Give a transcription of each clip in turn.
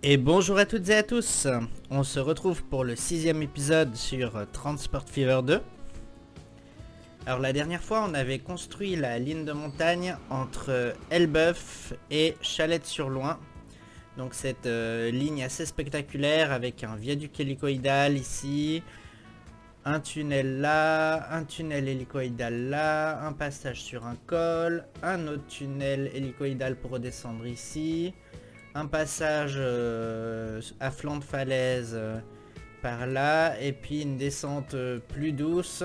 Et bonjour à toutes et à tous, on se retrouve pour le 6e épisode sur Transport Fever 2. Alors la dernière fois on avait construit la ligne de montagne entre Elbeuf et Chalette-sur-Loing. Donc cette ligne assez spectaculaire avec un viaduc hélicoïdal ici, un tunnel là, un tunnel hélicoïdal là, un passage sur un col, un autre tunnel hélicoïdal pour redescendre ici, un passage à flanc de falaise par là, et puis une descente plus douce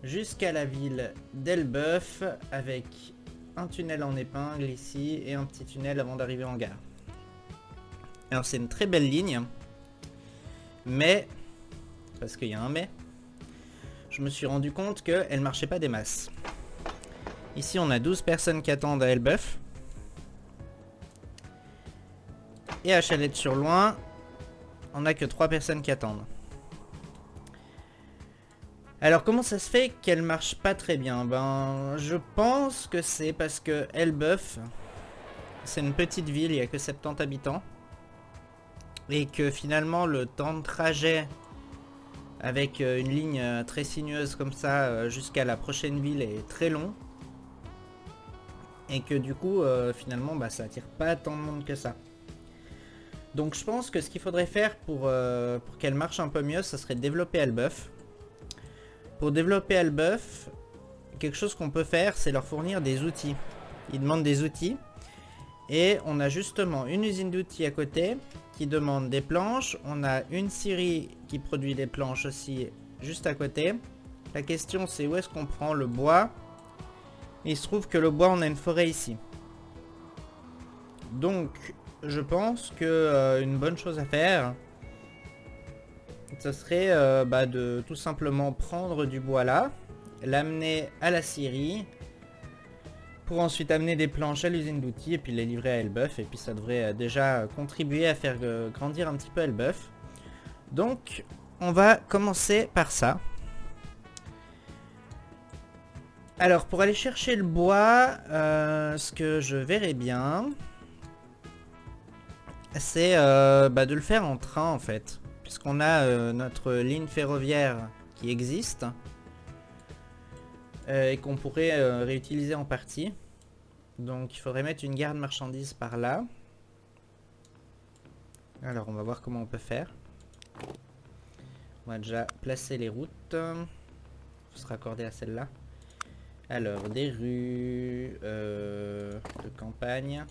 jusqu'à la ville d'Elbeuf avec un tunnel en épingle ici et un petit tunnel avant d'arriver en gare. Alors c'est une très belle ligne, mais, parce qu'il y a un mais, je me suis rendu compte qu'elle marchait pas des masses. Ici on a 12 personnes qui attendent à Elbeuf. Et à Chalette-sur-Loing, on n'a que 3 personnes qui attendent. Alors comment ça se fait qu'elle marche pas très bien? Ben je pense que c'est parce que Elbeuf, c'est une petite ville, il n'y a que 70 habitants. Et que finalement le temps de trajet avec une ligne très sinueuse comme ça jusqu'à la prochaine ville est très long. Et que du coup finalement ça attire pas tant de monde que ça. Donc je pense que ce qu'il faudrait faire pour qu'elle marche un peu mieux, ça serait de développer Elbeuf. Pour développer Elbeuf, quelque chose qu'on peut faire, c'est leur fournir des outils. Ils demandent des outils. Et on a justement une usine d'outils à côté qui demande des planches. On a une scierie qui produit des planches aussi juste à côté. La question c'est où est-ce qu'on prend le bois. Il se trouve que le bois, on a une forêt ici. Donc je pense que une bonne chose à faire, ce serait de tout simplement prendre du bois là, l'amener à la scierie, pour ensuite amener des planches à l'usine d'outils et puis les livrer à Elbeuf. Et puis ça devrait déjà contribuer à faire grandir un petit peu Elbeuf. Donc on va commencer par ça. Alors pour aller chercher le bois, ce que je verrais bien, c'est de le faire en train en fait. Puisqu'on a notre ligne ferroviaire qui existe et qu'on pourrait réutiliser en partie. Donc il faudrait mettre une gare de marchandises par là. Alors on va voir comment on peut faire. On va déjà placer les routes. Il faut se raccorder à celle-là. Alors des rues de campagne.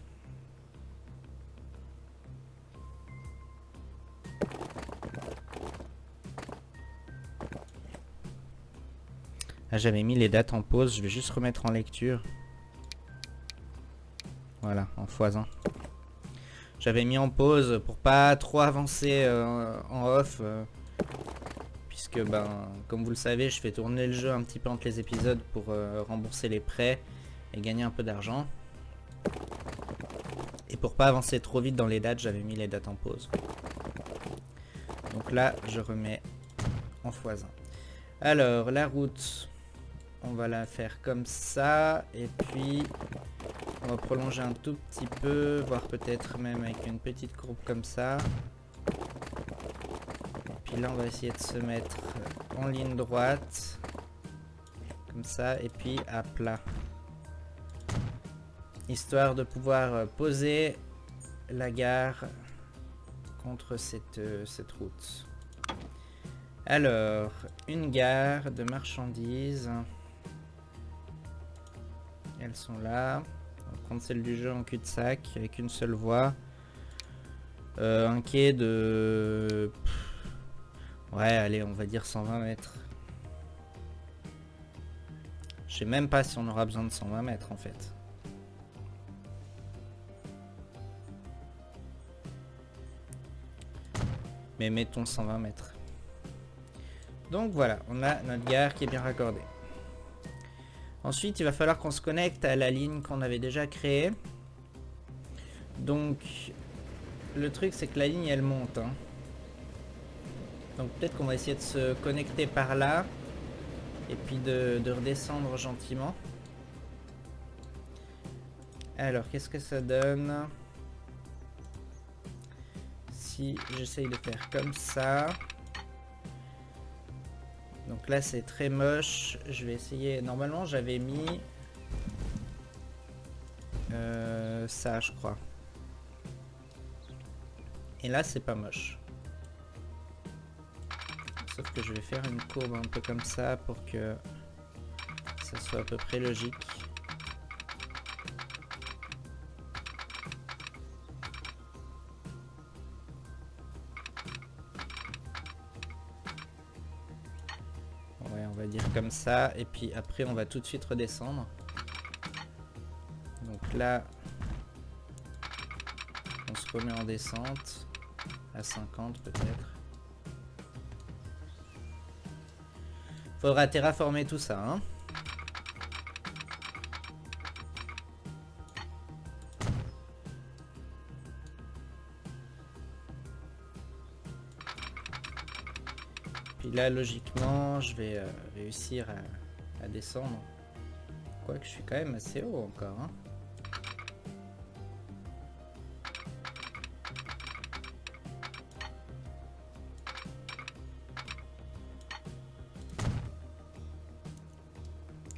Ah, j'avais mis les dates en pause, je vais juste remettre en lecture. Voilà, en x1. J'avais mis en pause pour pas trop avancer en off. Puisque, comme vous le savez, je fais tourner le jeu un petit peu entre les épisodes pour rembourser les prêts et gagner un peu d'argent. Et pour pas avancer trop vite dans les dates, j'avais mis les dates en pause. Donc là, je remets en x1. Alors, la route... On va la faire comme ça. Et puis, on va prolonger un tout petit peu. Voire peut-être même avec une petite courbe comme ça. Et puis là, on va essayer de se mettre en ligne droite. Comme ça. Et puis à plat. Histoire de pouvoir poser la gare contre cette route. Alors, une gare de marchandises. Elles sont là. On va prendre celle du jeu en cul-de-sac avec une seule voie. Un quai de... Ouais, allez, on va dire 120 mètres. Je sais même pas si on aura besoin de 120 mètres en fait. Mais mettons 120 mètres. Donc voilà, on a notre gare qui est bien raccordée. Ensuite, il va falloir qu'on se connecte à la ligne qu'on avait déjà créée. Donc, le truc, c'est que la ligne, elle monte. Hein. Donc, peut-être qu'on va essayer de se connecter par là. Et puis de redescendre gentiment. Alors, qu'est-ce que ça donne? si j'essaye de faire comme ça. Donc là c'est très moche. Je vais essayer. Normalement j'avais mis ça je crois. Et là c'est pas moche. Sauf que je vais faire une courbe un peu comme ça pour que ça soit à peu près logique. Ouais, on va dire comme ça. Et puis après on va tout de suite redescendre. Donc là, on se remet en descente. À 50 peut-être. Faudra terraformer tout ça, hein. Puis là, logiquement, je vais réussir à descendre. Quoique je suis quand même assez haut encore, hein.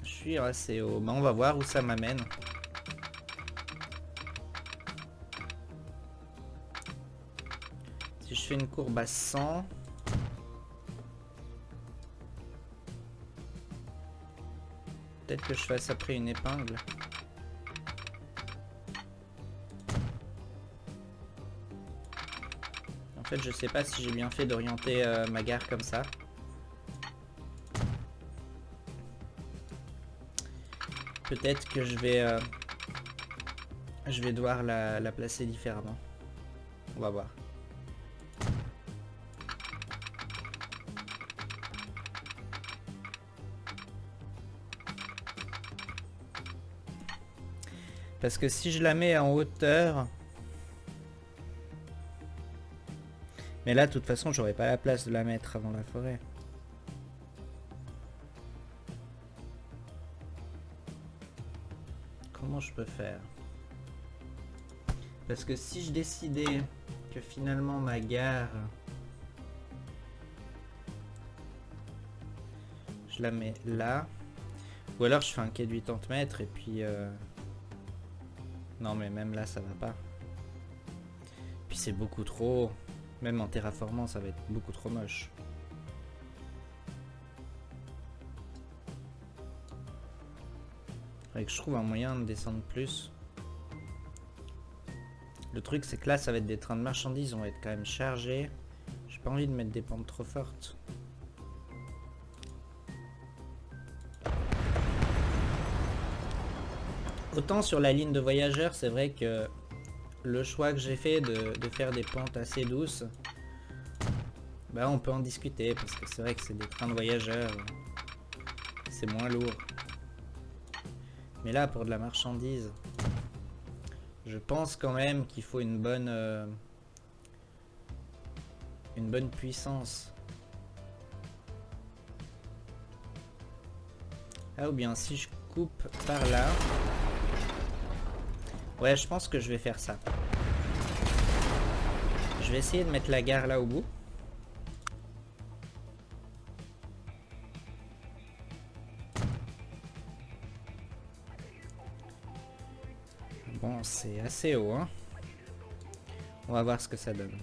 Je suis assez haut. Bah, on va voir où ça m'amène. Si je fais une courbe à 100... Peut-être que je fasse après une épingle. En fait, je sais pas si j'ai bien fait d'orienter ma gare comme ça. Peut-être que je vais devoir la placer différemment. On va voir. Parce que si je la mets en hauteur... Mais là, de toute façon, j'aurais pas la place de la mettre avant la forêt. Comment je peux faire? Parce que si je décidais que finalement ma gare... Je la mets là. Ou alors je fais un quai de 80 mètres et puis... Non mais même là ça va pas. Puis c'est beaucoup trop... Même en terraformant ça va être beaucoup trop moche. Faudrait que je trouve un moyen de descendre plus. Le truc c'est que là ça va être des trains de marchandises, on va être quand même chargés. J'ai pas envie de mettre des pentes trop fortes. Autant sur la ligne de voyageurs, c'est vrai que le choix que j'ai fait de faire des pentes assez douces, bah on peut en discuter parce que c'est vrai que c'est des trains de voyageurs, c'est moins lourd. Mais là pour de la marchandise, je pense quand même qu'il faut une bonne puissance. Ah ou bien si je coupe par là. Ouais, je pense que je vais faire ça. Je vais essayer de mettre la gare là au bout. Bon, c'est assez haut, hein. On va voir ce que ça donne.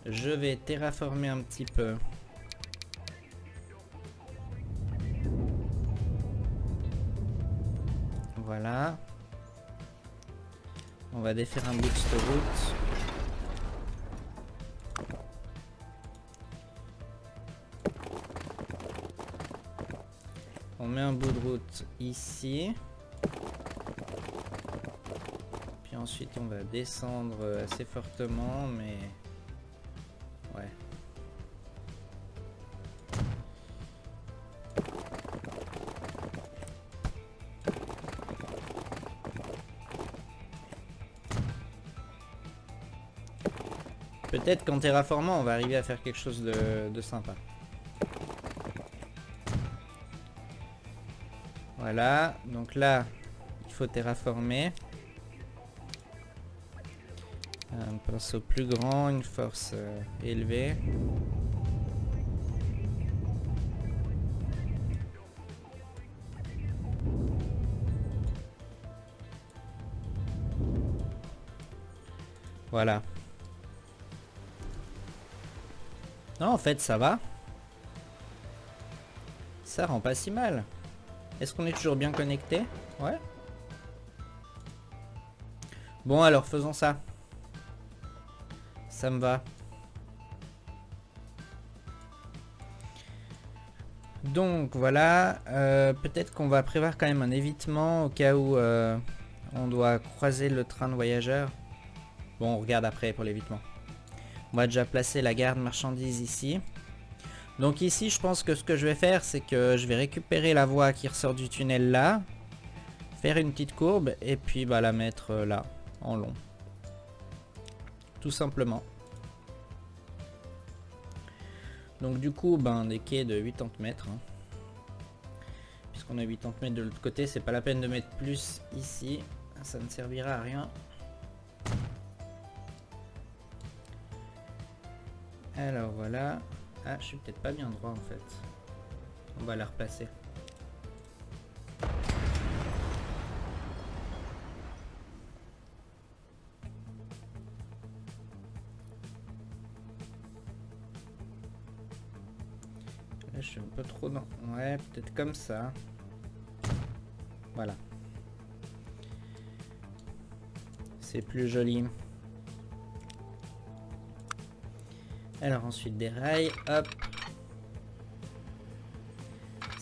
Je vais terraformer un petit peu. Voilà. On va défaire un bout de cette route. On met un bout de route ici. Puis ensuite on va descendre assez fortement, mais... Ouais. Peut-être qu'en terraformant, on va arriver à faire quelque chose de sympa. Voilà, donc là, il faut terraformer. Un pinceau plus grand, une force élevée. Voilà. Non, en fait, ça va. Ça rend pas si mal. Est-ce qu'on est toujours bien connecté? Ouais. Bon, alors, faisons ça. Ça me va. Donc, voilà. Peut-être qu'on va prévoir quand même un évitement au cas où on doit croiser le train de voyageurs. Bon, on regarde après pour l'évitement. On va déjà placer la garde marchandises ici. Donc ici, je pense que ce que je vais faire, c'est que je vais récupérer la voie qui ressort du tunnel là. Faire une petite courbe et puis bah, la mettre là, en long. Tout simplement. Donc du coup, ben, des quais de 80 mètres. Hein. Puisqu'on a 80 mètres de l'autre côté, c'est pas la peine de mettre plus ici. Ça ne servira à rien. Alors voilà. Ah, je suis peut-être pas bien droit en fait. On va la replacer. Là, je suis un peu trop dans... Ouais, peut-être comme ça. Voilà. C'est plus joli. Alors ensuite des rails, hop.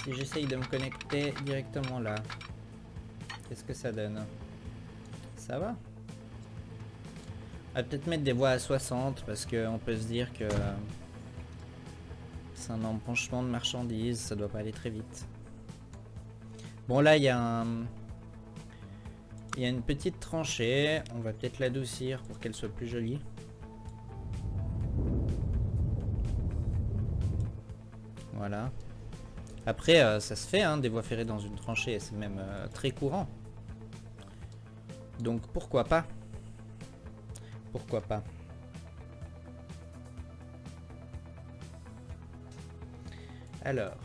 Si j'essaye de me connecter directement là, qu'est-ce que ça donne? Ça va? On va peut-être mettre des voies à 60 parce qu'on peut se dire que c'est un empanchement de marchandises, ça doit pas aller très vite. Bon là il y a une petite tranchée, on va peut-être l'adoucir pour qu'elle soit plus jolie. Voilà. Après, ça se fait, hein, des voies ferrées dans une tranchée, c'est même très courant. Donc pourquoi pas? Pourquoi pas? Alors,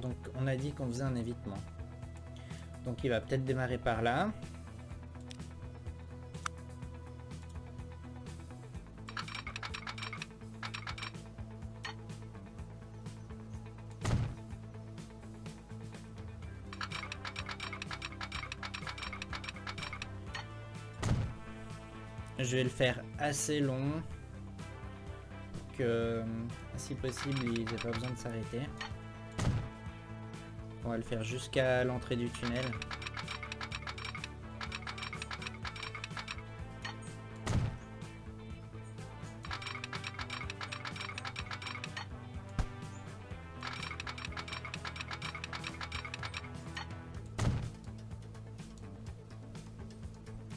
donc on a dit qu'on faisait un évitement. Donc il va peut-être démarrer par là. Je vais le faire assez long pour que, si possible, il n'ait pas besoin de s'arrêter. On va le faire jusqu'à l'entrée du tunnel.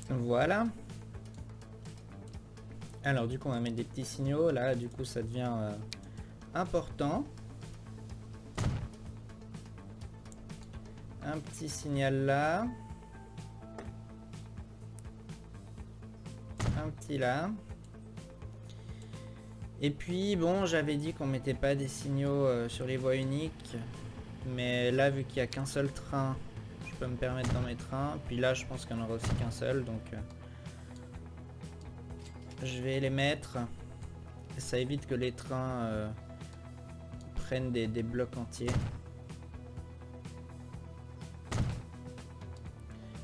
Voilà. Alors du coup on va mettre des petits signaux. Là du coup ça devient important. Un petit signal là. Un petit là. Et puis bon, j'avais dit qu'on mettait pas des signaux sur les voies uniques. Mais là vu qu'il n'y a qu'un seul train, je peux me permettre d'en mettre un. Puis là je pense qu'il n'y en aura aussi qu'un seul. Donc je vais les mettre. Ça évite que les trains prennent des blocs entiers.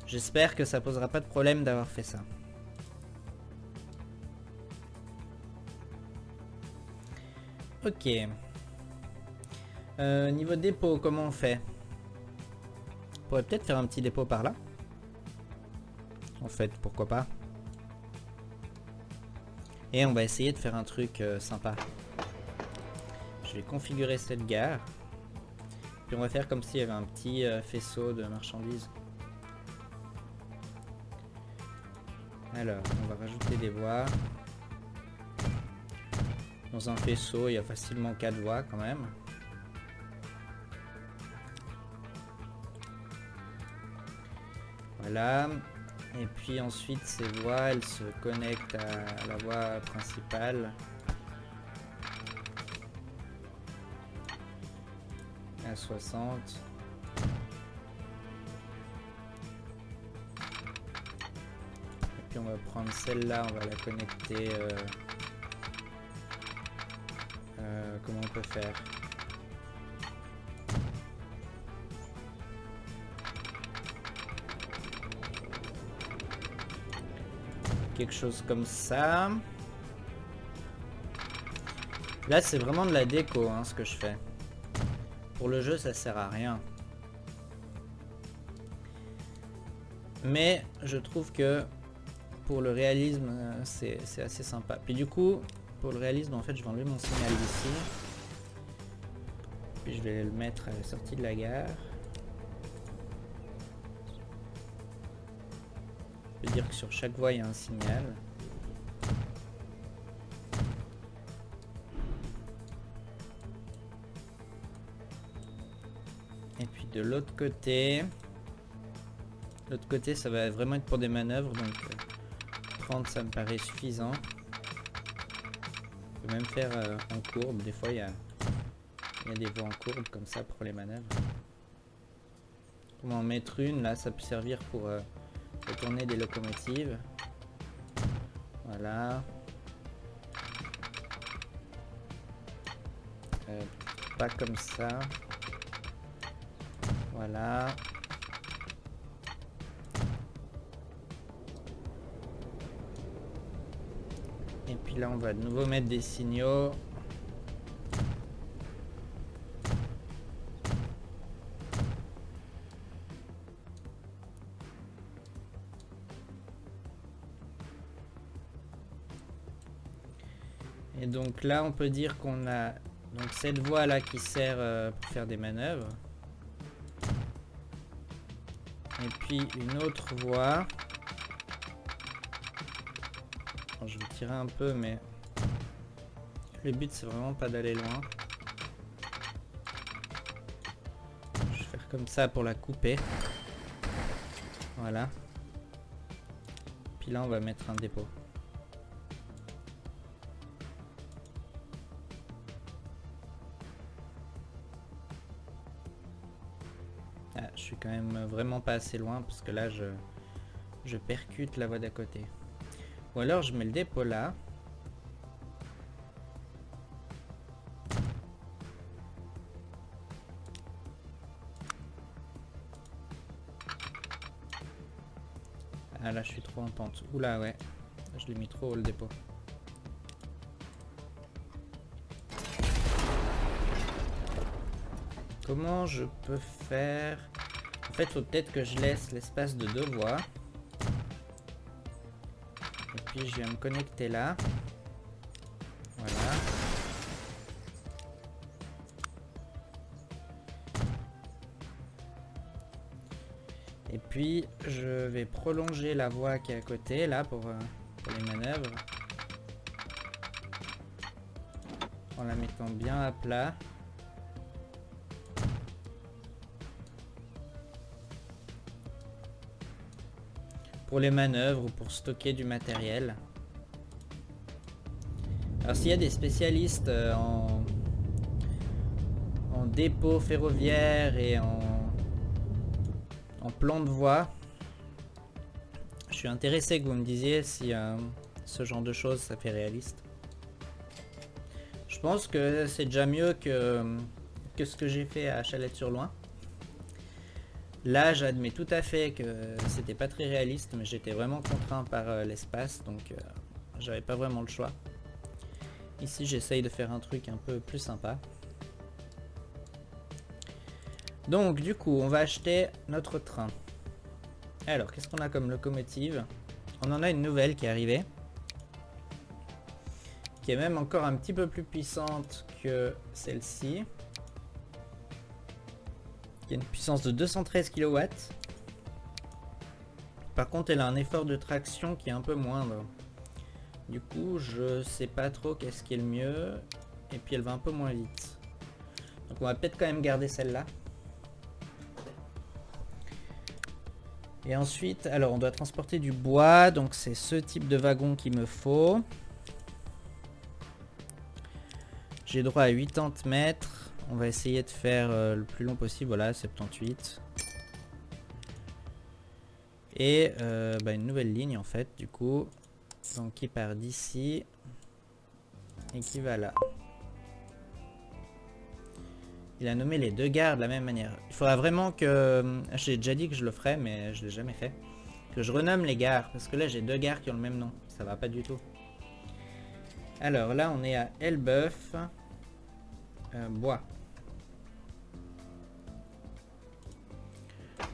J'espère que ça posera pas de problème d'avoir fait ça. Ok. Niveau dépôt, comment on fait? On pourrait peut-être faire un petit dépôt par là. En fait, pourquoi pas. Et on va essayer de faire un truc sympa. Je vais configurer cette gare. Puis on va faire comme s'il y avait un petit faisceau de marchandises. Alors, on va rajouter des voies. Dans un faisceau, il y a facilement 4 voies quand même. Voilà. Et puis ensuite ces voies, elles se connectent à la voie principale. À 60. Et puis on va prendre celle-là, on va la connecter. Comment on peut faire? Quelque chose comme ça. Là c'est vraiment de la déco hein, ce que je fais. Pour le jeu ça sert à rien. Mais je trouve que pour le réalisme c'est assez sympa. Puis du coup pour le réalisme en fait je vais enlever mon signal d'ici. Puis je vais le mettre à la sortie de la gare. Je peux dire que sur chaque voie il y a un signal. Et puis de l'autre côté ça va vraiment être pour des manœuvres, donc 30 ça me paraît suffisant. On peut même faire en courbe, des fois il y a des voies en courbe comme ça pour les manœuvres. On va en mettre une, là ça peut servir pour retourner des locomotives. Voilà. Pas comme ça. Voilà. Et puis là on va de nouveau mettre des signaux. Et donc là on peut dire qu'on a donc cette voie là qui sert pour faire des manœuvres. Et puis une autre voie. Alors, je vais tirer un peu mais le but c'est vraiment pas d'aller loin. Je vais faire comme ça pour la couper. Voilà. Puis là on va mettre un dépôt. Ah, je suis quand même vraiment pas assez loin parce que là je percute la voie d'à côté. Ou alors je mets le dépôt là. Ah là je suis trop en pente. Oula ouais. Je l'ai mis trop haut le dépôt. Comment je peux faire? En fait, il faut peut-être que je laisse l'espace de deux voies. Et puis, je viens me connecter là. Voilà. Et puis, je vais prolonger la voie qui est à côté, là, pour les manœuvres. En la mettant bien à plat. Pour les manœuvres ou pour stocker du matériel. Alors s'il y a des spécialistes en dépôt ferroviaire et en plan de voie, je suis intéressé que vous me disiez si ce genre de choses ça fait réaliste. Je pense que c'est déjà mieux que ce que j'ai fait à Chalette-sur-Loing. Là, j'admets tout à fait que c'était pas très réaliste, mais j'étais vraiment contraint par l'espace, donc j'avais pas vraiment le choix. Ici, j'essaye de faire un truc un peu plus sympa. Donc, du coup, on va acheter notre train. Alors, qu'est-ce qu'on a comme locomotive? On en a une nouvelle qui est arrivée, qui est même encore un petit peu plus puissante que celle-ci. Qui a une puissance de 213 kW. Par contre, elle a un effort de traction qui est un peu moindre. Du coup, je sais pas trop qu'est-ce qui est le mieux. Et puis, elle va un peu moins vite. Donc, on va peut-être quand même garder celle-là. Et ensuite, alors on doit transporter du bois, donc c'est ce type de wagon qu'il me faut. J'ai droit à 80 mètres. On va essayer de faire le plus long possible, voilà, 78. Et une nouvelle ligne en fait, du coup. Donc qui part d'ici et qui va là. Il a nommé les deux gares de la même manière. Il faudra vraiment que... J'ai déjà dit que je le ferais, mais je l'ai jamais fait. Que je renomme les gares, parce que là j'ai deux gares qui ont le même nom. Ça va pas du tout. Alors là on est à Elbeuf. Bois.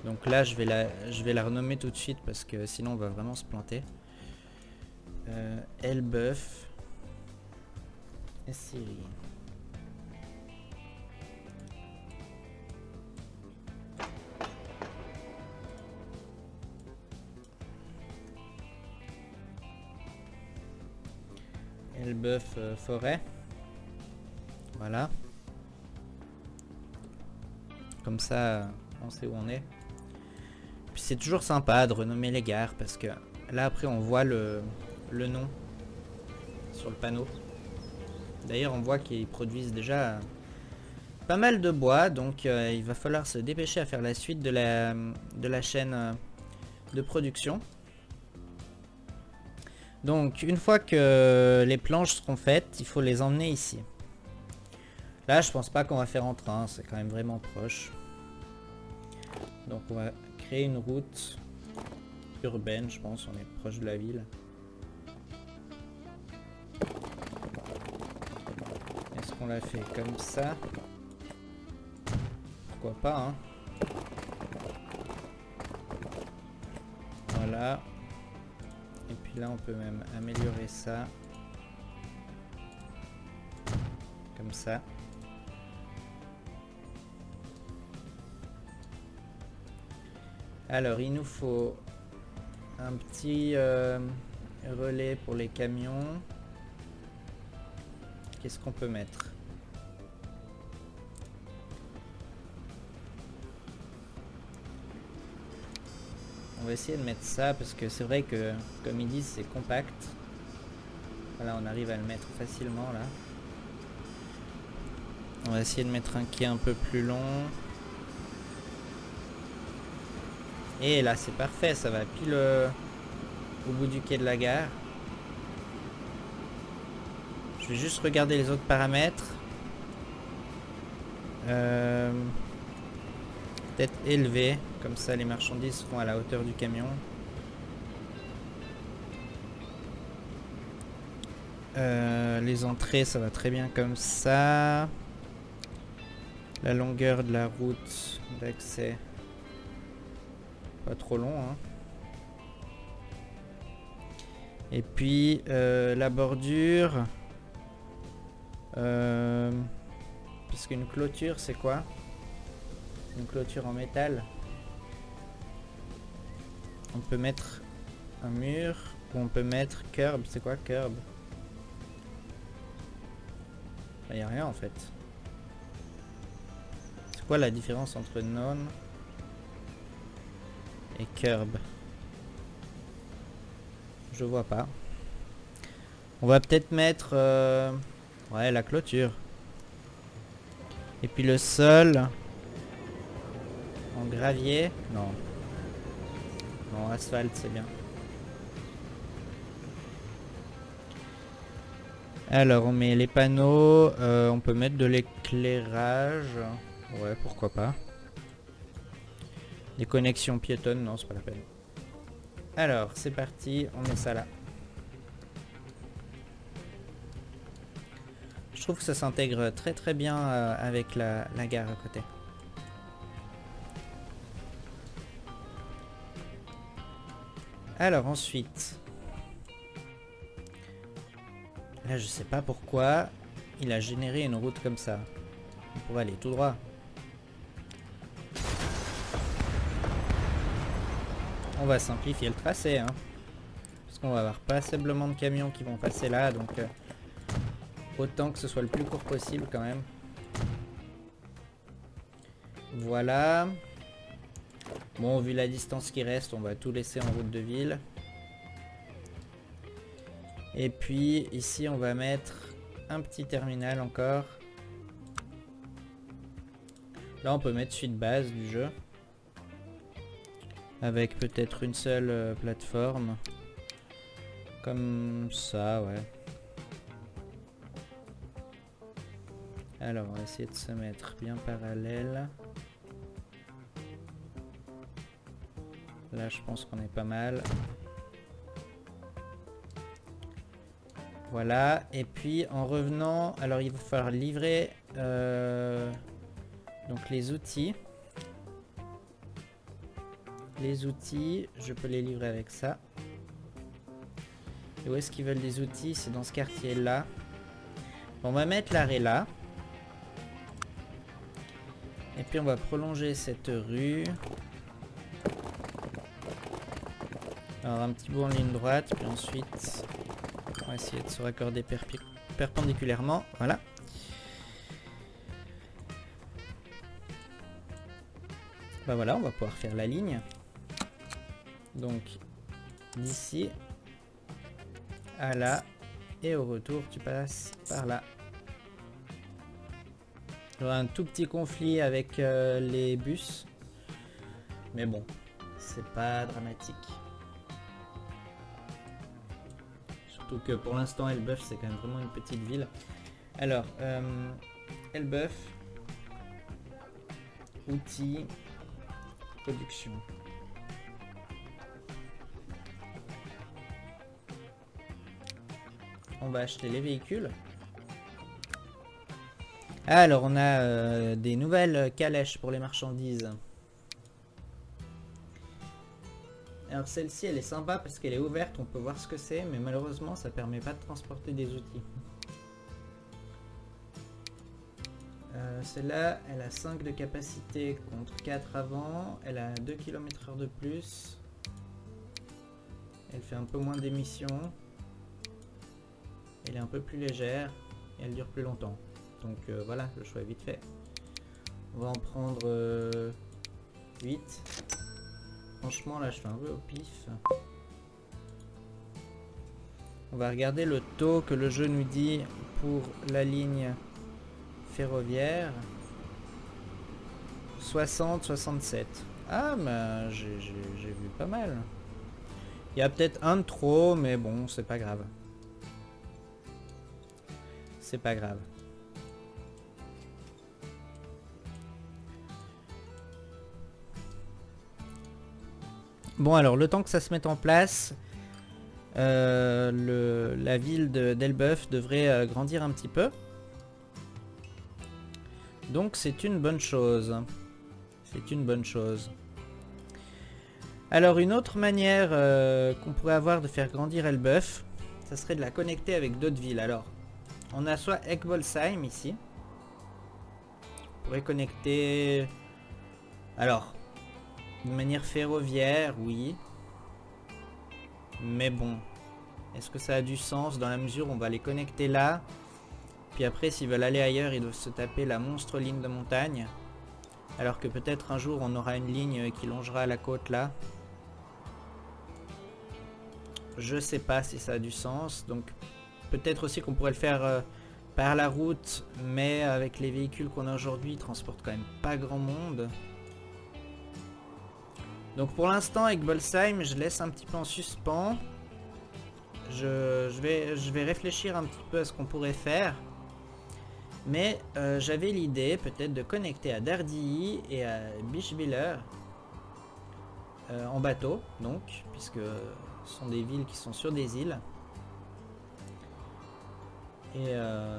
Donc là je vais la renommer tout de suite parce que sinon on va vraiment se planter. Elbeuf. Et Syrie. Elbeuf forêt. Voilà. Comme ça on sait où on est. Puis c'est toujours sympa de renommer les gares parce que là après on voit le nom sur le panneau. D'ailleurs on voit qu'ils produisent déjà pas mal de bois, donc il va falloir se dépêcher à faire la suite de la chaîne de production. Donc une fois que les planches seront faites, il faut les emmener ici. Là je pense pas qu'on va faire en train, c'est quand même vraiment proche. Donc on va créer une route urbaine, je pense, on est proche de la ville. Est-ce qu'on la fait comme ça? Pourquoi pas, hein? Voilà. Et puis là on peut même améliorer ça. Comme ça. Alors il nous faut un petit relais pour les camions. Qu'est-ce qu'on peut mettre? On va essayer de mettre ça parce que c'est vrai que comme ils disent c'est compact. Voilà, on arrive à le mettre facilement là. On va essayer de mettre un quai un peu plus long. Et là c'est parfait, ça va pile au bout du quai de la gare. Je vais juste regarder les autres paramètres. Peut-être élevé, comme ça les marchandises seront à la hauteur du camion. Les entrées ça va très bien comme ça. La longueur de la route d'accès. Pas trop long, hein. Et puis la bordure. Parce qu'une clôture c'est quoi? Une clôture en métal. On peut mettre un mur ou on peut mettre curb. C'est quoi curb? Il n'y a rien en fait. C'est quoi la différence entre non et curb? Je vois pas. On va peut-être mettre ouais, la clôture. Et puis le sol en gravier. Non. Non, asphalte c'est bien. Alors on met les panneaux. On peut mettre de l'éclairage. Ouais, pourquoi pas. Des connexions piétonnes, non, c'est pas la peine. Alors, c'est parti, on met ça là. Je trouve que ça s'intègre très très bien avec la gare à côté. Alors ensuite, là je sais pas pourquoi il a généré une route comme ça. On pourrait aller tout droit. On va simplifier le tracé, hein, parce qu'on va avoir passablement de camions qui vont passer là, donc autant que ce soit le plus court possible quand même. Voilà. Bon, vu la distance qui reste, on va tout laisser en route de ville. Et puis ici, on va mettre un petit terminal encore. Là, on peut mettre suite base du jeu. Avec peut-être une seule plateforme. Comme ça, ouais. Alors, on va essayer de se mettre bien parallèle. Là, je pense qu'on est pas mal. Voilà. Et puis, en revenant, alors il va falloir livrer donc les outils. Les outils, je peux les livrer avec ça. Et où est-ce qu'ils veulent des outils? C'est dans ce quartier-là. On va mettre l'arrêt là. Et puis on va prolonger cette rue. Alors un petit bout en ligne droite, puis ensuite on va essayer de se raccorder perpendiculairement. Voilà. Bah voilà, on va pouvoir faire la ligne. Donc d'ici à là, et au retour tu passes par là. J'aurai un tout petit conflit avec les bus, mais bon, c'est pas dramatique. Surtout que pour l'instant Elbeuf c'est quand même vraiment une petite ville. Alors Elbeuf, outils, production. On va acheter les véhicules. Alors on a des nouvelles calèches pour les marchandises. Alors celle-ci elle est sympa parce qu'elle est ouverte, on peut voir ce que c'est, mais malheureusement ça permet pas de transporter des outils. Celle-là elle a 5 de capacité contre 4 avant, elle a 2 km/h de plus. Elle fait un peu moins d'émissions. Elle est un peu plus légère et elle dure plus longtemps. Donc voilà, le choix est vite fait. On va en prendre 8. Franchement là je fais un peu au pif. On va regarder le taux que le jeu nous dit pour la ligne ferroviaire. 60-67. Ah mais j'ai vu pas mal. Il y a peut-être un de trop, mais bon c'est pas grave. C'est pas grave. Bon alors le temps que ça se mette en place, la ville d'Elbeuf devrait grandir un petit peu. Donc c'est une bonne chose. C'est une bonne chose. Alors une autre manière qu'on pourrait avoir de faire grandir Elbeuf, ça serait de la connecter avec d'autres villes. Alors on a soit Egbolsheim ici. On pourrait connecter... Alors... de manière ferroviaire, oui. Mais bon, est-ce que ça a du sens dans la mesure où on va les connecter là? Puis après, s'ils veulent aller ailleurs, ils doivent se taper la monstre ligne de montagne. Alors que peut-être un jour, on aura une ligne qui longera la côte là. Je sais pas si ça a du sens. Donc peut-être aussi qu'on pourrait le faire par la route. Mais avec les véhicules qu'on a aujourd'hui, ils transportent quand même pas grand monde. Donc pour l'instant avec Bolsheim, je laisse un petit peu en suspens. Je vais réfléchir un petit peu à ce qu'on pourrait faire. Mais j'avais l'idée peut-être de connecter à Dardilly et à Bischwiller en bateau, donc, puisque ce sont des villes qui sont sur des îles. Et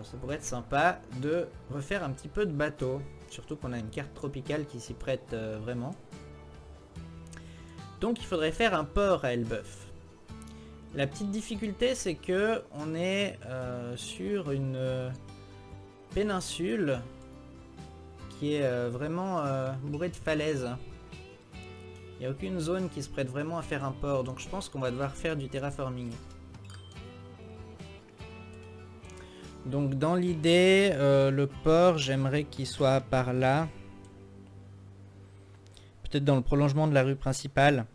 ça pourrait être sympa de refaire un petit peu de bateau. Surtout qu'on a une carte tropicale qui s'y prête vraiment. Donc il faudrait faire un port à Elbeuf. La petite difficulté c'est que on est sur une péninsule qui est vraiment bourrée de falaises. Il n'y a aucune zone qui se prête vraiment à faire un port, donc je pense qu'on va devoir faire du terraforming. Donc dans l'idée, le port j'aimerais qu'il soit par là. peut-être dans le prolongement de la rue principale.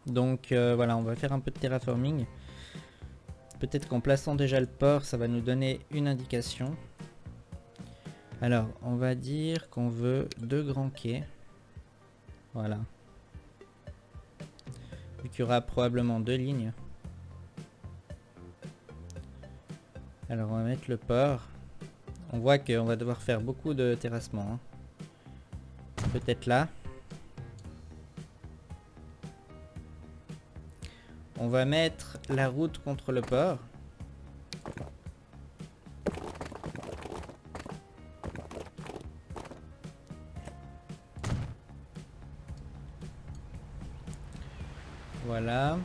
Donc voilà, on va faire un peu de terraforming. Peut-être qu'en plaçant déjà le port, ça va nous donner une indication. Alors, on va dire qu'on veut 2 grands quais. Voilà. Vu qu'il y aura probablement 2 lignes. Alors, on va mettre le port. On voit qu'on va devoir faire beaucoup de terrassement. Hein. Peut-être là. On va mettre la route contre le port. Voilà.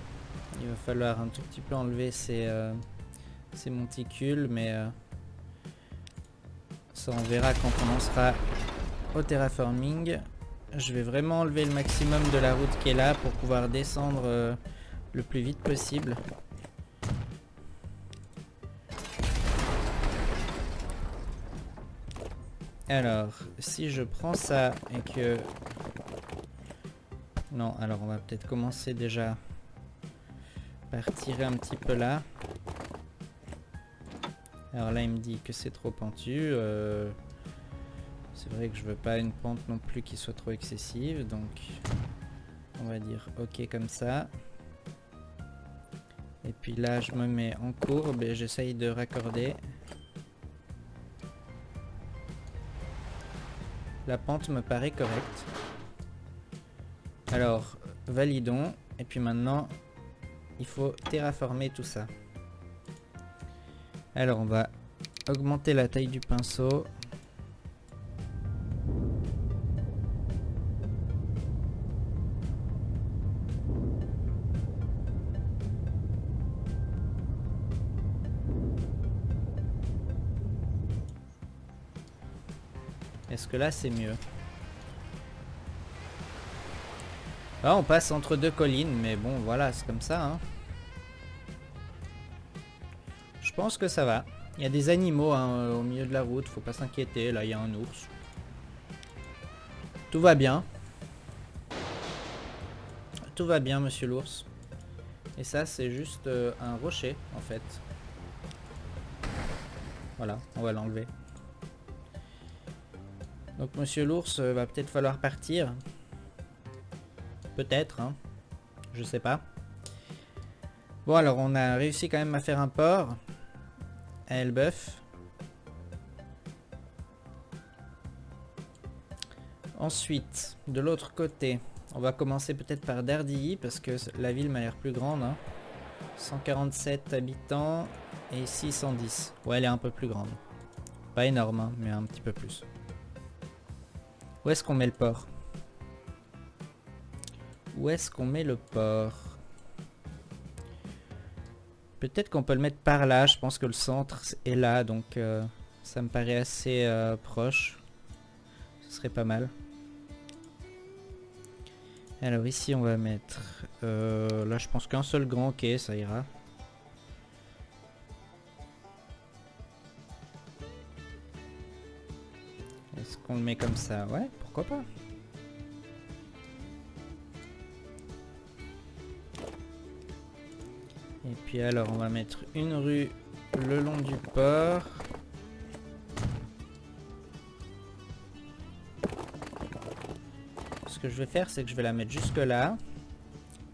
Il va falloir un tout petit peu enlever ces monticules, mais ça on verra quand on en sera au terraforming. Je vais vraiment enlever le maximum de la route qui est là pour pouvoir descendre le plus vite possible. Alors, si je prends ça et que... Non, alors on va peut-être commencer déjà par tirer un petit peu là. Alors là, il me dit que c'est trop pentu. C'est vrai que je veux pas une pente non plus qui soit trop excessive, donc on va dire ok comme ça. Et puis là, je me mets en courbe et j'essaye de raccorder. La pente me paraît correcte. Alors, validons. Et puis maintenant, il faut terraformer tout ça. Alors, on va augmenter la taille du pinceau. Est-ce que là, c'est mieux? Là, on passe entre 2 collines, mais bon, voilà, c'est comme ça. Hein. Je pense que ça va. Il y a des animaux hein, au milieu de la route, faut pas s'inquiéter. Là, il y a un ours. Tout va bien. Tout va bien, monsieur l'ours. Et ça, c'est juste un rocher, en fait. Voilà, on va l'enlever. Donc, monsieur l'ours, va peut-être falloir partir. Peut-être, hein. Je sais pas. Bon, alors, on a réussi quand même à faire un port. À Elbeuf. Ensuite, de l'autre côté, on va commencer peut-être par Dardilly, parce que la ville m'a l'air plus grande. Hein. 147 habitants et ici 110. Ouais, elle est un peu plus grande. Pas énorme, hein, mais un petit peu plus. Où est-ce qu'on met le port? Où est-ce qu'on met le port? Peut-être qu'on peut le mettre par là. Je pense que le centre est là, donc ça me paraît assez proche. Ce serait pas mal. Alors ici, on va mettre... là, je pense qu'un seul grand quai, ça ira. Est-ce qu'on le met comme ça? Ouais, pourquoi pas? Et puis alors, on va mettre une rue le long du port. Ce que je vais faire, c'est que je vais la mettre jusque là.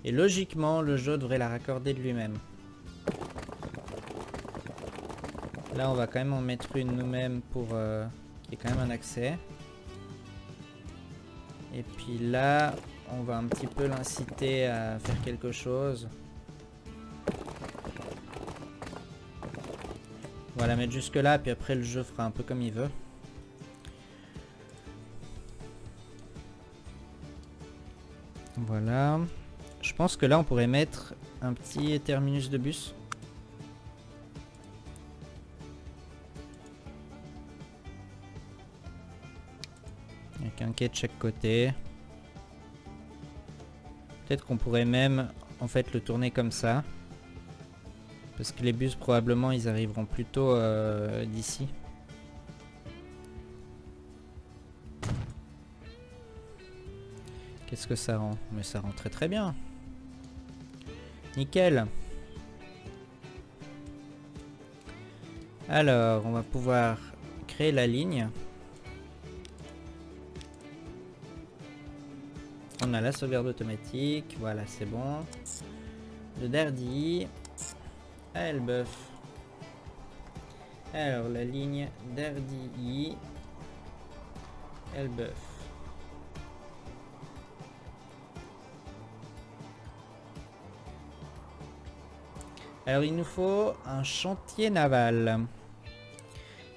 Et logiquement, le jeu devrait la raccorder de lui-même. Là, on va quand même en mettre une nous-mêmes pour qu'il y ait quand même un accès. Et puis là, on va un petit peu l'inciter à faire quelque chose. On va la mettre jusque là, puis après le jeu fera un peu comme il veut. Voilà. Je pense que là on pourrait mettre un petit terminus de bus. Avec un quai de chaque côté. Peut-être qu'on pourrait même en fait le tourner comme ça. Parce que les bus probablement ils arriveront plutôt d'ici. Qu'est-ce que ça rend? Mais ça rend très très bien. Nickel. Alors, on va pouvoir créer la ligne. On a la sauvegarde automatique. Voilà, c'est bon. De Dardy à Elbeuf. Alors, la ligne Dardy Elbeuf. Alors, il nous faut un chantier naval.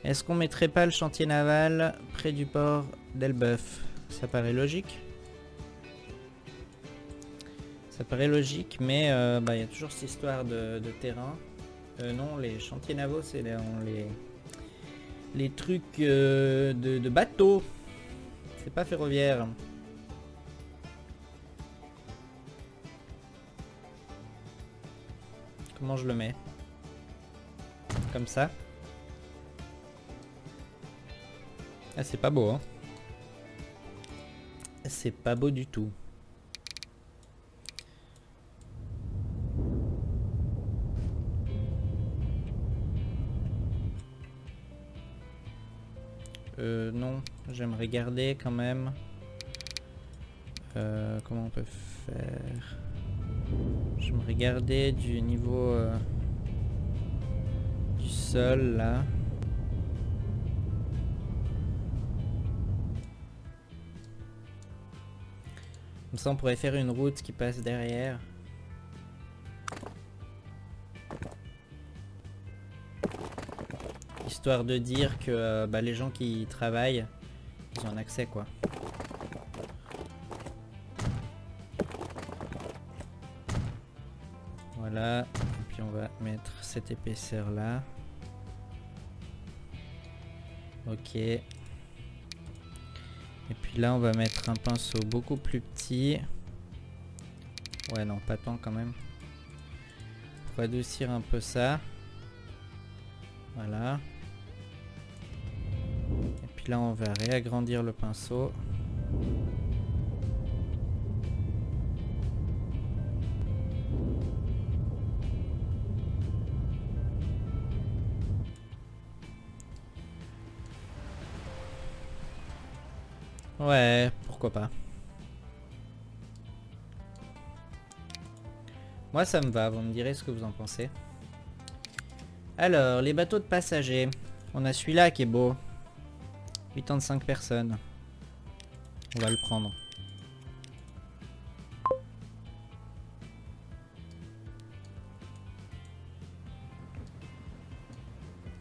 Est-ce qu'on mettrait pas le chantier naval près du port d'Elbeuf? Ça paraît logique. Ça paraît logique, mais y a toujours cette histoire de terrain. Non, les chantiers navaux, c'est les trucs de bateau. C'est pas ferroviaire. Comment je le mets? Comme ça. Ah, c'est pas beau, hein. C'est pas beau du tout. Non, j'aimerais garder quand même. Comment on peut faire? J'aimerais garder du niveau du sol là. Comme ça on pourrait faire une route qui passe derrière. Histoire de dire que les gens qui y travaillent, ils ont un accès quoi. Voilà, et puis on va mettre cette épaisseur là. Ok. Et puis là on va mettre un pinceau beaucoup plus petit. Ouais non, pas tant quand même. Pour adoucir un peu ça. Voilà. Et puis là on va réagrandir le pinceau. Ouais, pourquoi pas. Moi ça me va, vous me direz ce que vous en pensez. Alors, les bateaux de passagers. On a celui-là qui est beau. 85 personnes. On va le prendre.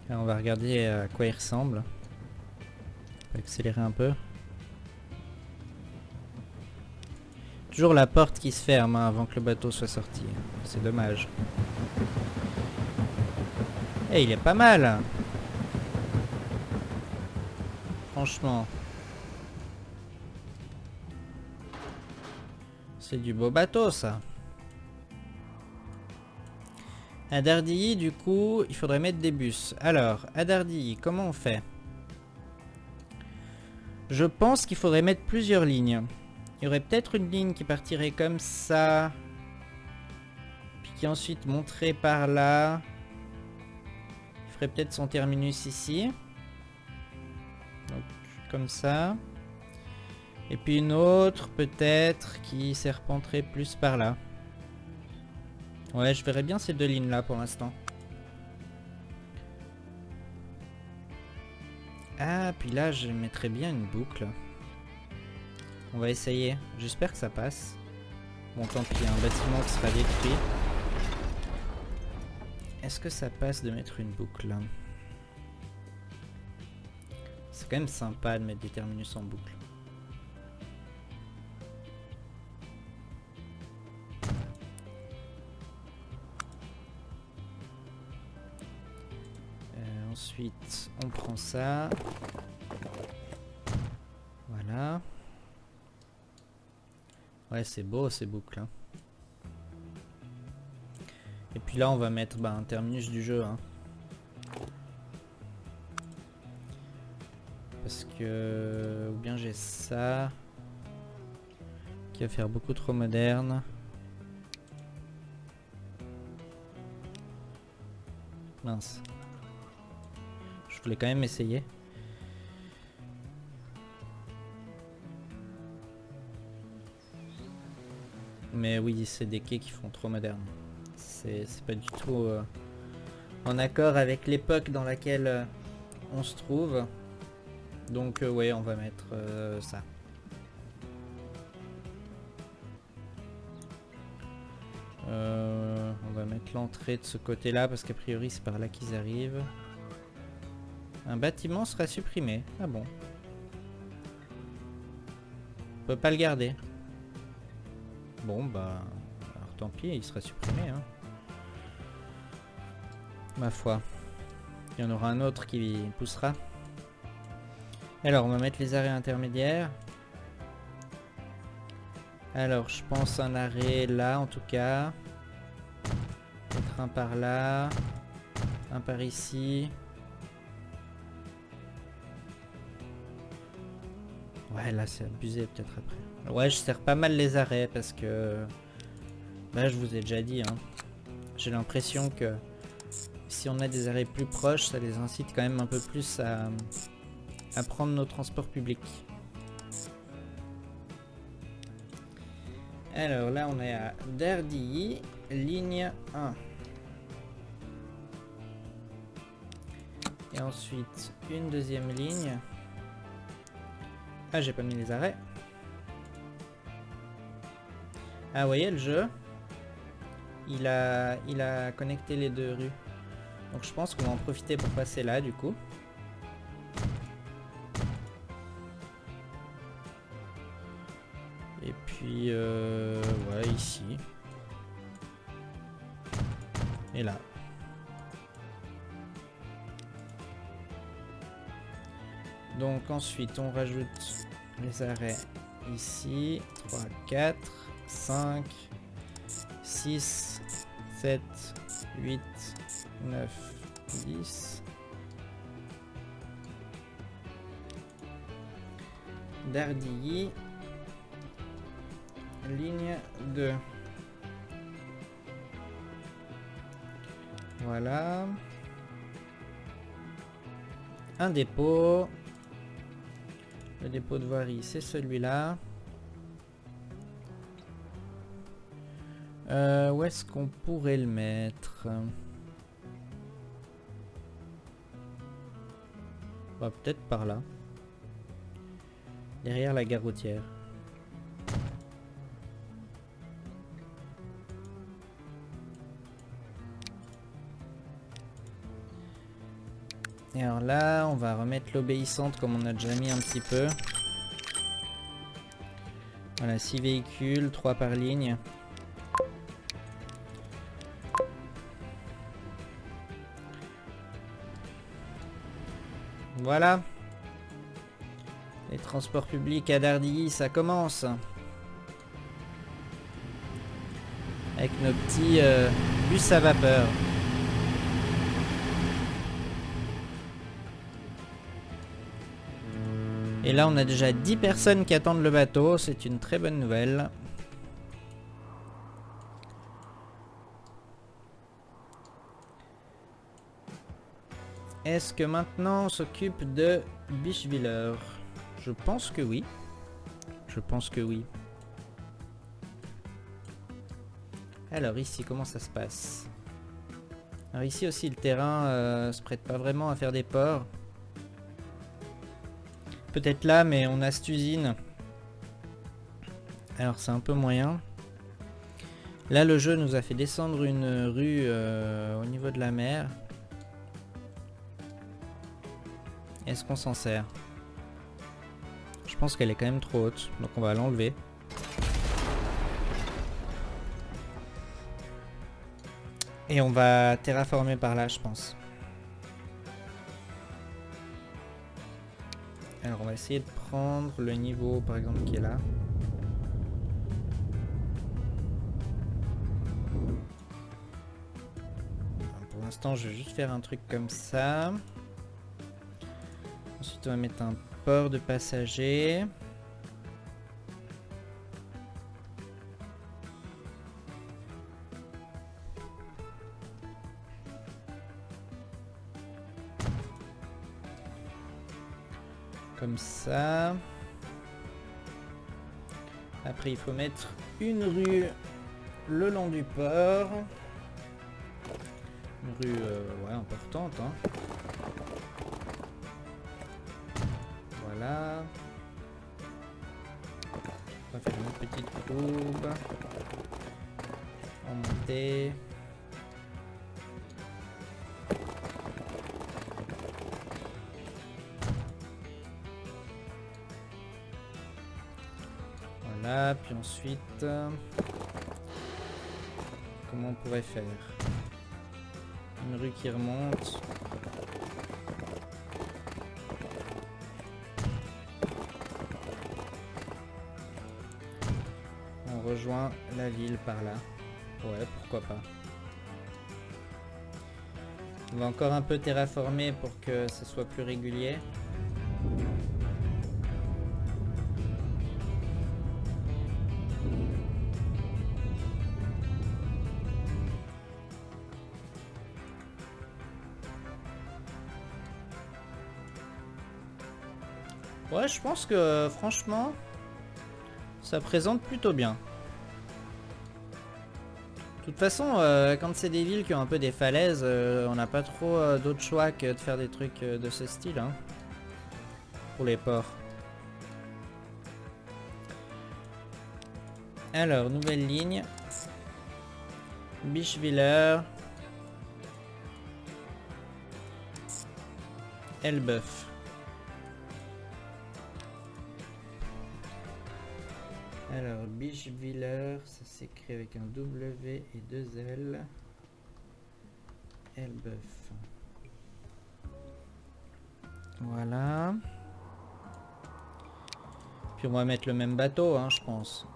Alors, on va regarder à quoi il ressemble. On va accélérer un peu. Toujours la porte qui se ferme hein, avant que le bateau soit sorti. C'est dommage. Eh, il est pas mal. Franchement. C'est du beau bateau ça. À Dardilly, du coup, il faudrait mettre des bus. Alors, à Dardilly, comment on fait? Je pense qu'il faudrait mettre plusieurs lignes. Il y aurait peut-être une ligne qui partirait comme ça. Puis qui ensuite monterait par là. Il ferait peut-être son terminus ici. Donc, comme ça. Et puis une autre, peut-être, qui serpenterait plus par là. Ouais, je verrais bien ces deux lignes-là pour l'instant. Ah, puis là, je mettrais bien une boucle. On va essayer. J'espère que ça passe. Bon, tant pis, un bâtiment qui sera détruit. Est-ce que ça passe de mettre une boucle? C'est quand même sympa de mettre des terminus en boucle. Ensuite, on prend ça. Voilà. Ouais, c'est beau ces boucles. Hein. Et puis là, on va mettre un terminus du jeu. Hein. Parce que... Ou bien j'ai ça... Qui va faire beaucoup trop moderne. Mince. Je voulais quand même essayer. Mais oui, c'est des quais qui font trop moderne. C'est pas du tout en accord avec l'époque dans laquelle on se trouve. Donc ouais, on va mettre ça. On va mettre l'entrée de ce côté-là parce qu'a priori c'est par là qu'ils arrivent. Un bâtiment sera supprimé. Ah bon. On peut pas le garder. Bon bah... alors tant pis, il sera supprimé. Hein. Ma foi. Il y en aura un autre qui poussera. Alors on va mettre les arrêts intermédiaires. Alors je pense un arrêt là en tout cas. Peut-être un par là. Un par ici. Ouais là c'est abusé peut-être après. Ouais je serre pas mal les arrêts parce que... Bah je vous ai déjà dit hein. J'ai l'impression que si on a des arrêts plus proches ça les incite quand même un peu plus à prendre nos transports publics. Alors là on est à Dardilly, ligne 1. Et ensuite une deuxième ligne. Ah j'ai pas mis les arrêts. Ah vous voyez le jeu il a connecté les deux rues. Donc je pense qu'on va en profiter pour passer là du coup. Et puis ouais ici. Et là. Donc ensuite on rajoute les arrêts ici. 3, 4, 5, 6, 7, 8, 9, 10. Dardilly. Ligne 2. Voilà. Un dépôt. Le dépôt de voirie, c'est celui-là. Où est-ce qu'on pourrait le mettre? Bah, peut-être par là. Derrière la gare routière. Et alors là, on va remettre l'obéissante comme on a déjà mis un petit peu. Voilà, 6 véhicules, 3 par ligne. Voilà. Les transports publics à Dardilly, ça commence. Avec nos petits bus à vapeur. Et là, on a déjà 10 personnes qui attendent le bateau. C'est une très bonne nouvelle. Est-ce que maintenant on s'occupe de Bischwiller? Je pense que oui. Je pense que oui. Alors ici, comment ça se passe? Alors ici aussi, le terrain se prête pas vraiment à faire des ports. Peut-être là, mais on a cette usine. Alors c'est un peu moyen. Là, le jeu nous a fait descendre une rue au niveau de la mer. Est-ce qu'on s'en sert? Je pense qu'elle est quand même trop haute, donc on va l'enlever. Et on va terraformer par là, je pense. Alors on va essayer de prendre le niveau, par exemple, qui est là. Pour l'instant, je vais juste faire un truc comme ça. Ensuite, on va mettre un port de passagers. Comme ça. Après, il faut mettre une rue le long du port. Une rue ouais, importante. Hein. Voilà. On va faire une petite courbe. En montée. Voilà, puis ensuite... comment on pourrait faire? Une rue qui remonte. On rejoint la ville par là. Ouais, pourquoi pas. On va encore un peu terraformer pour que ça soit plus régulier. Ouais, je pense que franchement, ça présente plutôt bien. De toute façon, quand c'est des villes qui ont un peu des falaises, on n'a pas trop d'autre choix que de faire des trucs de ce style. Hein, pour les ports. Alors, nouvelle ligne. Bischwiller. Elbeuf. Alors, Bischwiller, ça s'écrit avec un W et deux L. Elbeuf. Voilà. Puis on va mettre le même bateau, hein, je pense.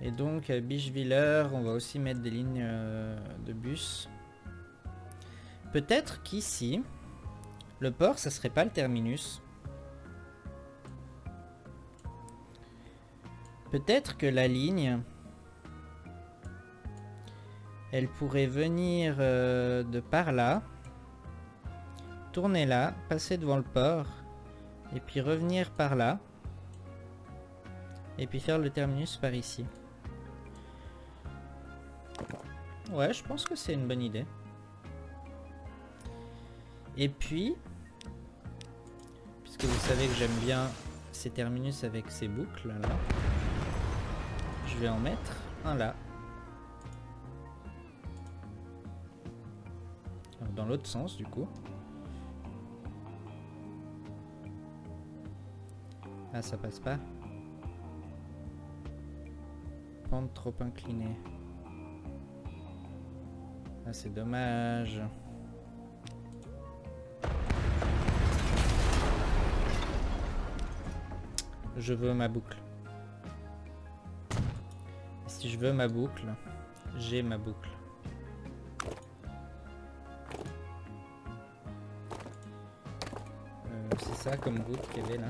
Et donc à Bischwiller, on va aussi mettre des lignes de bus. Peut-être qu'ici, le port, ça serait pas le terminus. Peut-être que la ligne, elle pourrait venir de par là, tourner là, passer devant le port, et puis revenir par là, et puis faire le terminus par ici. Ouais, je pense que c'est une bonne idée. Et puis, puisque vous savez que j'aime bien ces terminus avec ces boucles là, je vais en mettre un là. Alors, dans l'autre sens du coup. Ah, ça passe pas. Pente trop inclinée. Ah, c'est dommage. Je veux ma boucle. Et si je veux ma boucle, j'ai ma boucle. C'est ça comme route qu'il y avait là.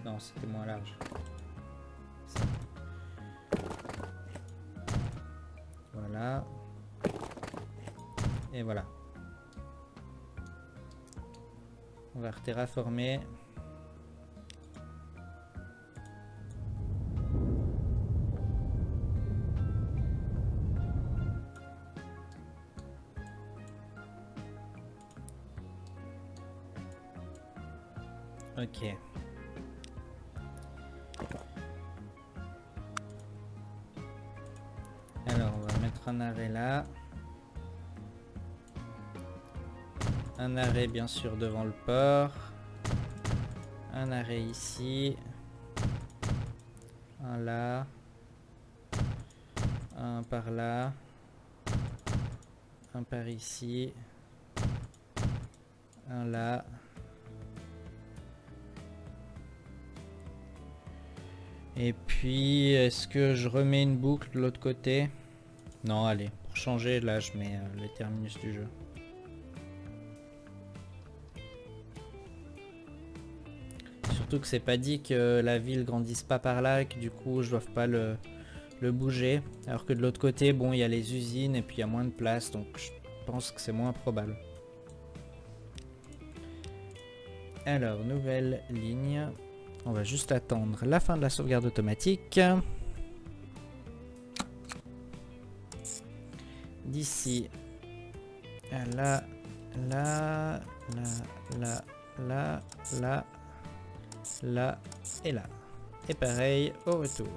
Non, c'était moins large. Ça. Voilà. Et voilà. On va terraformer. Ok. Alors, on va mettre un arrêt là. Un arrêt bien sûr devant le port. Un arrêt ici. Un là. Un par là. Un par ici. Un là. Et puis, est-ce que je remets une boucle de l'autre côté? Non, allez, pour changer, là, je mets les terminus du jeu. Surtout que c'est pas dit que la ville grandisse pas par là, et que du coup, je dois pas le le bouger. Alors que de l'autre côté, bon, il y a les usines et puis il y a moins de place, donc je pense que c'est moins probable. Alors, nouvelle ligne. On va juste attendre la fin de la sauvegarde automatique. D'ici à là, là, là, là, là, là et là. Et pareil au retour.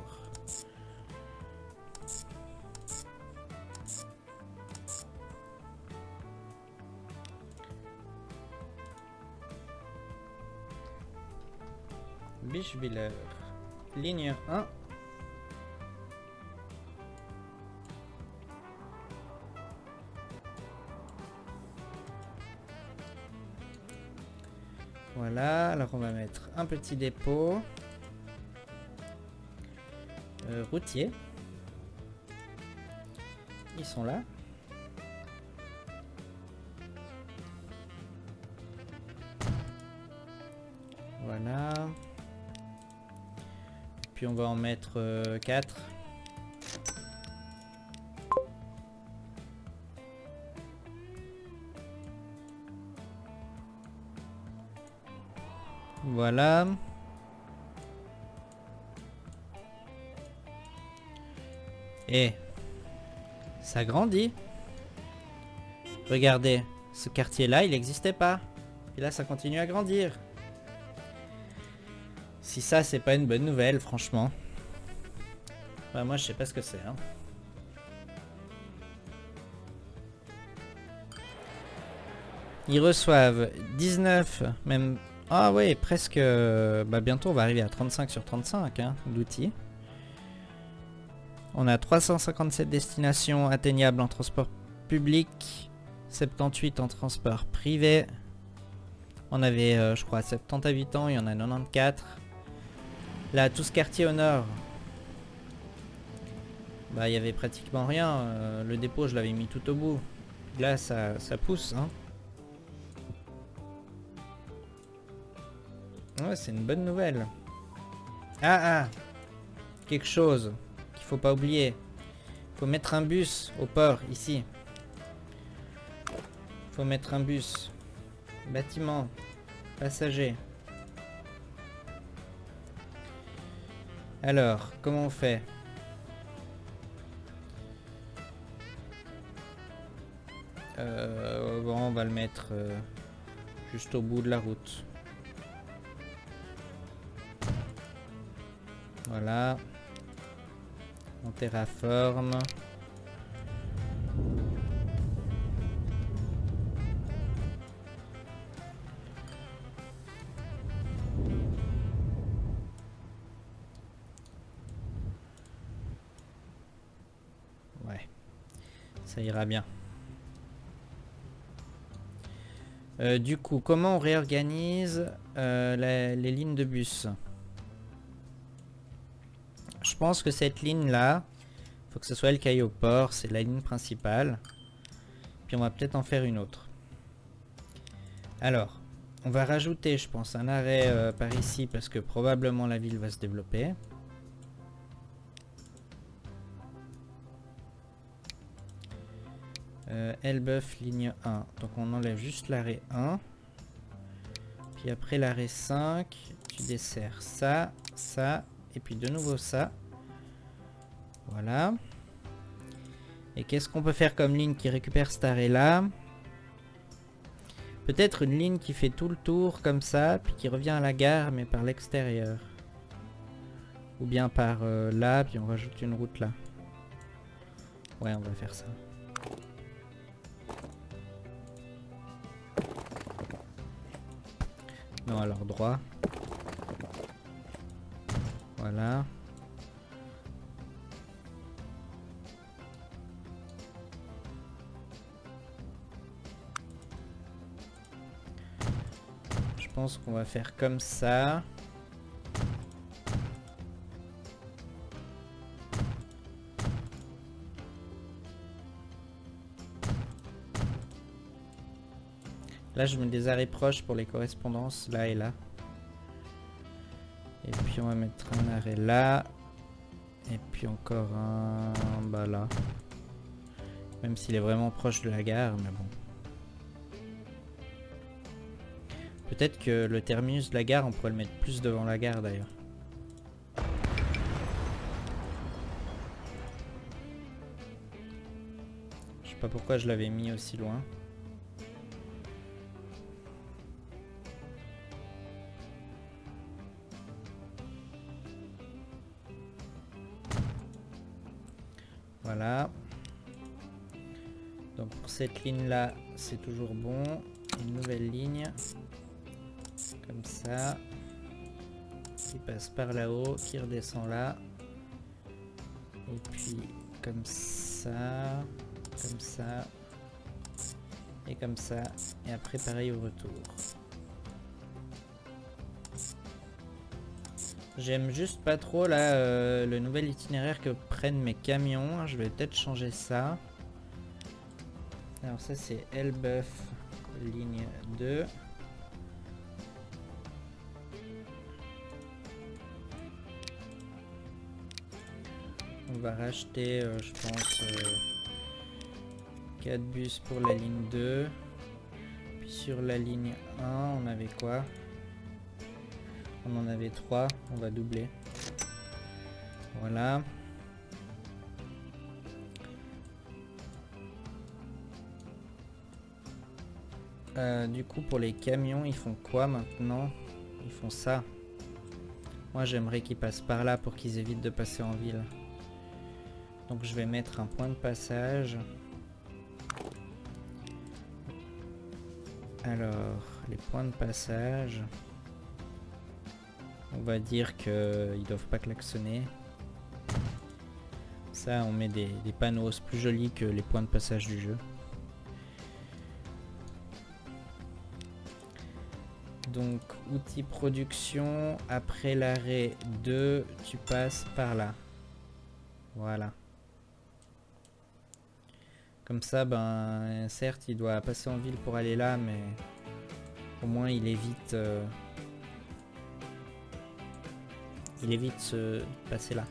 Bischwiller, ligne 1. Voilà, alors on va mettre un petit dépôt routier. Ils sont là. Voilà. Puis on va en mettre 4. Voilà. Et ça grandit. Regardez, ce quartier-là, il n'existait pas. Et là, ça continue à grandir. Si ça, c'est pas une bonne nouvelle, franchement. Bah, moi, je sais pas ce que c'est. Hein. Ils reçoivent 19, même... Ah ouais, presque... Bah, bientôt, on va arriver à 35 sur 35 hein, d'outils. On a 357 destinations atteignables en transport public, 78 en transport privé. On avait, je crois, 70 habitants, il y en a 94. Là, tout ce quartier au nord, bah, il y avait pratiquement rien. Le dépôt, je l'avais mis tout au bout. Là, ça pousse, hein. Ouais, c'est une bonne nouvelle. Ah, quelque chose qu'il faut pas oublier. Faut mettre un bus au port, ici. Faut mettre un bus. Bâtiment. Passager. Alors, comment on fait? Bon, on va le mettre juste au bout de la route. Voilà. On terraforme. Ouais. Ça ira bien. Du coup, comment on réorganise les lignes de bus? Je pense que cette ligne-là, faut que ce soit le Caille au port, c'est la ligne principale. Puis on va peut-être en faire une autre. Alors, on va rajouter, je pense, un arrêt par ici parce que probablement la ville va se développer. Elbeuf, ligne 1. Donc on enlève juste l'arrêt 1. Puis après l'arrêt 5, tu desserres ça, ça, et puis de nouveau ça. Voilà. Et qu'est-ce qu'on peut faire comme ligne qui récupère cet arrêt-là? Peut-être une ligne qui fait tout le tour comme ça, puis qui revient à la gare, mais par l'extérieur. Ou bien par là, puis on rajoute une route là. Ouais, on va faire ça. Non, alors droit. Voilà. Je pense qu'on va faire comme ça. Là, je mets des arrêts proches pour les correspondances, là et là. Et puis, on va mettre un arrêt là. Et puis encore un bah là. Même s'il est vraiment proche de la gare, mais bon. Peut-être que le terminus de la gare, on pourrait le mettre plus devant la gare d'ailleurs. Je sais pas pourquoi je l'avais mis aussi loin. Voilà. Donc pour cette ligne là, c'est toujours bon. Une nouvelle ligne. Comme ça. Qui passe par là-haut, qui redescend là. Et puis comme ça. Comme ça. Et comme ça. Et après pareil au retour. J'aime juste pas trop là le nouvel itinéraire que prennent mes camions. Je vais peut-être changer ça. Alors ça c'est Elbeuf ligne 2. On va racheter je pense 4 bus pour la ligne 2. Puis sur la ligne 1 on avait quoi? On en avait 3, on va doubler. Voilà. Du coup pour les camions ils font quoi maintenant? Ils font ça. Moi j'aimerais qu'ils passent par là pour qu'ils évitent de passer en ville. Donc je vais mettre un point de passage. Alors les points de passage, on va dire qu'ils doivent pas klaxonner. Ça on met des panneaux plus jolis que les points de passage du jeu. Donc outil production, après l'arrêt 2, tu passes par là. Voilà. Comme ça, ben certes il doit passer en ville pour aller là, mais au moins il évite de passer là.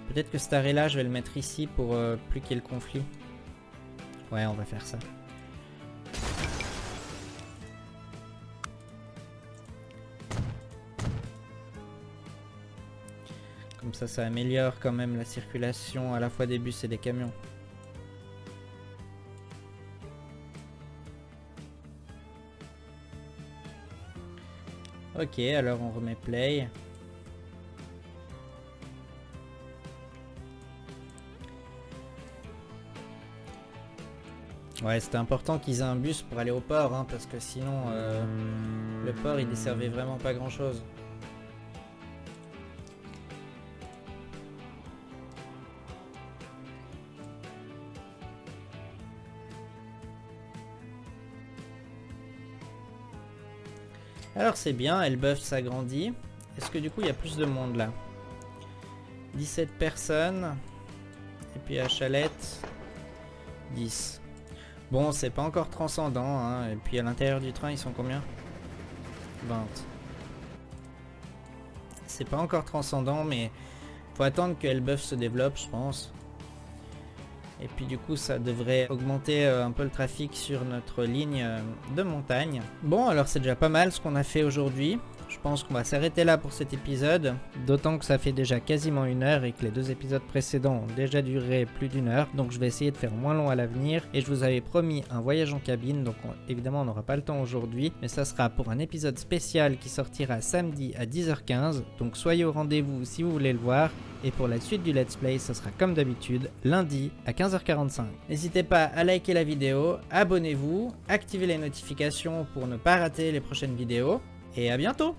Peut-être que cet arrêt là je vais le mettre ici pour plus qu'il y ait le conflit. Ouais, on va faire ça. Comme ça améliore quand même la circulation à la fois des bus et des camions. Ok, alors on remet play. Ouais, c'était important qu'ils aient un bus pour aller au port, hein, parce que sinon le port il desservait vraiment pas grand chose. Alors c'est bien, Elbeuf s'agrandit. Est-ce que du coup il y a plus de monde là? 17 personnes. Et puis à Chalette, 10. Bon, c'est pas encore transcendant, hein. Et puis à l'intérieur du train, ils sont combien? 20. C'est pas encore transcendant, mais faut attendre que Elbeuf se développe, je pense. Et puis du coup, ça devrait augmenter un peu le trafic sur notre ligne de montagne. Bon, alors c'est déjà pas mal ce qu'on a fait aujourd'hui. Je pense qu'on va s'arrêter là pour cet épisode, d'autant que ça fait déjà quasiment 1 heure et que les 2 épisodes précédents ont déjà duré plus d'1 heure, donc je vais essayer de faire moins long à l'avenir. Et je vous avais promis un voyage en cabine, donc évidemment on n'aura pas le temps aujourd'hui, mais ça sera pour un épisode spécial qui sortira samedi à 10h15, donc soyez au rendez-vous si vous voulez le voir. Et pour la suite du let's play, ça sera comme d'habitude lundi à 15h45. N'hésitez pas à liker la vidéo, abonnez-vous, activez les notifications pour ne pas rater les prochaines vidéos. Et à bientôt!